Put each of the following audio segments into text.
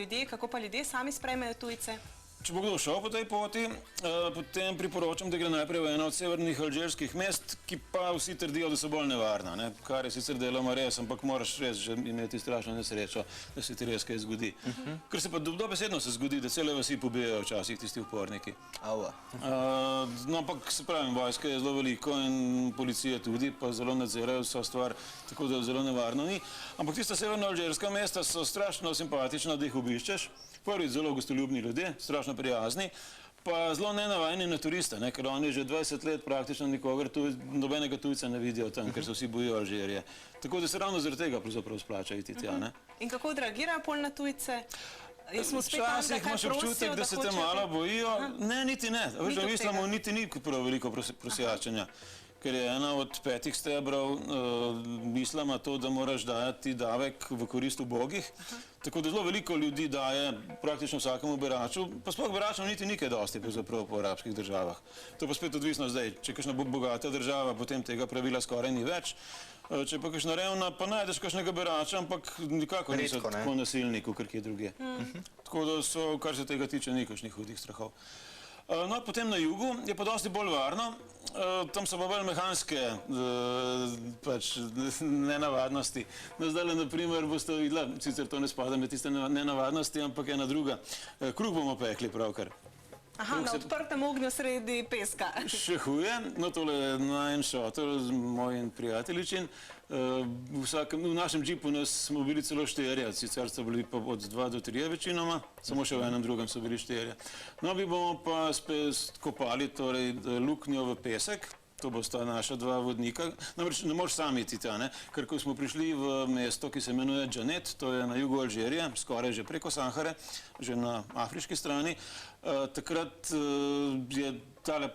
ljudje, kako pa ljudje sami sprejmejo tujce? Če bo kdo šel po tej poti, potem priporočam, da gre najprej v eno od severnih alžirskih mest, ki pa vsi trdijo, da so bolj nevarna, kar je sicer deloma res, ampak moraš res že imeti strašno nesrečo, da se ti res kaj zgodi. Ker se pa dobesedno se zgodi, da cele vasi pobijajo včasih tisti uporniki. No, ampak se pravim, vojske je zelo veliko in policije tudi, pa zelo nadzirajo vso stvar, tako da zelo nevarno ni. Ampak tista severno-alžirska mesta so strašno simpatična, da jih obiščeš. Prvič zelo gostoljubni ljudje, strašno prijazni, pa zelo nenavajni na turiste, ker oni že 20 let praktično nobenega tujca ne vidijo tam, ker se vsi bojijo Alžirije. Tako da se ravno zaradi tega pravzaprav splača iti tja. In kako odreagirajo pol na tujce? Včasih imaš občutek, da se te malo bojijo. Ne, niti ne. V islamu niti ni prav veliko prosjačenja. Ker je ena od 5 stebrov islama to, da moraš dajati davek v korist ubogih. Tako da zelo veliko ljudi daje praktično vsakemu beraču, pa sploh beračom niti ni kaj dosti pravzaprav po arabskih državah. To pa spet odvisno zdaj. Če je kakšna bogata država, potem tega pravila skoraj ni več. Če je pa kakšna revna, pa najdeš kakšnega berača, ampak nikako niso tako nasilni, kot kje druge. Tako da so, kar se tega tiče, ni kakšnih hudih strahov. No, potem na jugu je pa dosti bolj varno. Tam so pa bolj mehanske nenavadnosti. Zdajle, na primer, boste videla, sicer to ne spada med tiste nenavadnosti, ampak ena druga. Kruh bomo pekli pravkar. Aha, na odprtem ognju sredi peska. Še huje. No, tole je najin šotor z mojim prijateljičin. V našem džipu smo bili celo 4, sicer so bili pa od 2 do 3 večinoma, samo še v enem drugem so bili 4. No, bi bomo pa spet kopali luknjo v pesek. To bosta naša 2 vodnika. Namreč ne moraš sami iti tja, ker ko smo prišli v mesto, ki se imenuje Džanet, to je na jugu Alžirije, skoraj že preko Sahare, že na afriški strani, takrat je tale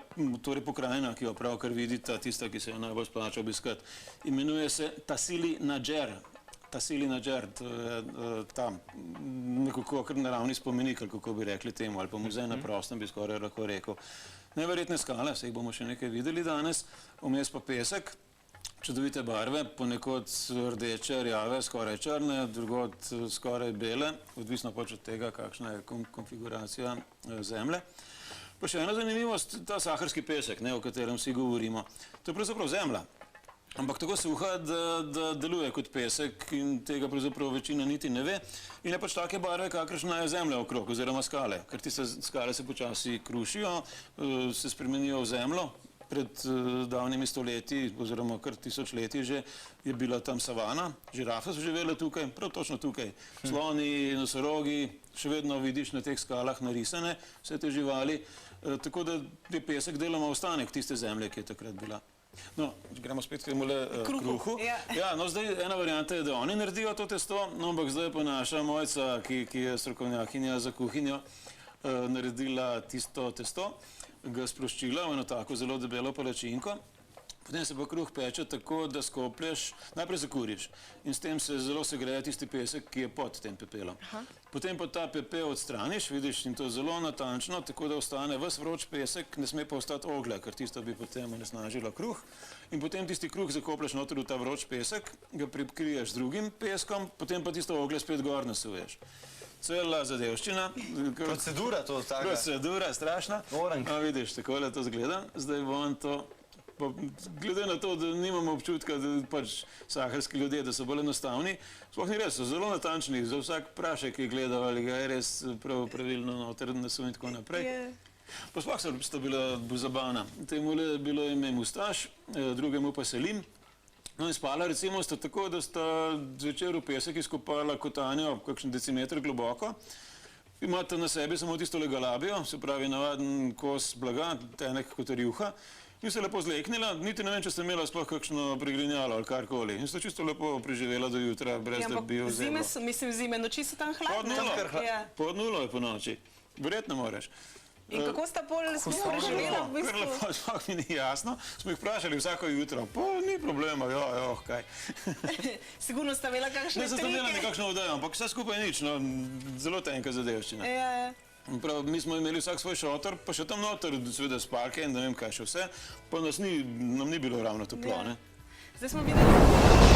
pokrajina, ki jo pravkar vidite, tista, ki se jo najbolj splača obiskati, imenuje se Tassili Nadjer. Tassili Nadjer, to je tam nekako kar naravni spomenik, ali kako bi rekli temu, ali pa muzej na prostem, bi skoraj lahko rekel. Neverjetne skale, se jih bomo še nekaj videli danes, vmes pa pesek, čudovite barve, ponekod rdeče, rjave, skoraj črne, drugod skoraj bele, odvisno pač od tega, kakšna je konfiguracija zemlje. Pa še ena zanimivost, ta saharski pesek, o katerem vsi govorimo, to je pravzaprav zemlja. Ampak tako suha, da deluje kot pesek in tega pravzaprav večina niti ne ve. In je pač take barve, kakršna je zemlja okrog, oziroma skale. Ker tiste skale se počasi krušijo, se spremenijo v zemljo. Pred davnimi stoletji, oziroma kar tisočletji že, je bila tam savana. Žirafe so živele tukaj, prav točno tukaj. Sloni, nosorogi, še vedno vidiš na teh skalah narisane vse te živali. Tako da je pesek deloma ostanek tiste zemlje, ki je takrat bila. No, gremo spet k temule kruhu. Ja, no, zdaj ena varianta je, da oni naredijo to testo, no, ampak zdaj pa naša Mojca, ki je strokovnjakinja za kuhinjo, naredila tisto testo, ga sproščila v eno tako zelo debelo palačinko. Potem se pa kruh peče tako, da skoplješ, najprej zakuriš in s tem se zelo segreje tisti pesek, ki je pod tem pepelom. Potem pa ta pepel odstraniš, vidiš, in to zelo natančno, tako da ostane ves vroč pesek, ne sme pa ostati oglja, ker tisto bi potem onesnažilo kruh. In potem tisti kruh zakoplješ noter v ta vroč pesek, ga prikriješ z drugim peskom, potem pa tisto oglje spet gor nasuješ. Cela zadevščina. Procedura to taka. Procedura, strašna. Vidiš, takole to zgleda. Zdaj bom to... Glede na to, da nimamo občutka, da pač saharski ljudje, da so bolj enostavni, sploh ni res, so zelo natančni, za vsak prašek je gledal, ali ga je res pravilno noter nasul in tako naprej. Pa sploh sta bila zabavna. Temu je bilo ime Mustaš, drugemu pa Selim. No in spala recimo sta tako, da sta zvečer v pesek izkopala kotanjo kakšen decimeter globoko. Imata na sebi samo tisto galabijo, se pravi navaden kos blaga, tenek kot rjuha. In se lepo zleknila, niti ne vem, če sta imela sploh kakšno prigrinjalo ali karkoli. In sta čisto lepo preživela do jutra, brez da bi jo vzela. Mislim, zime noči so tam hladne. Pod nulo je po noči. Verjetno moraš. In kako sta pol preživela v bistvu? Kar lepo, sploh mi ni jasno. Smo jih vprašali vsako jutro. Pa ni problema, kaj. Sigurno sta imela kakšne trike. Ne, sta imela nekakšno vdajo, ampak vse skupaj nič, zelo tenka zadevščina. Mi smo imeli vsak svoj šotor, pa še tam noter, seveda spalke in ne vem kaj še vse, pa nam ni bilo ravno toplo. Zdaj smo videli...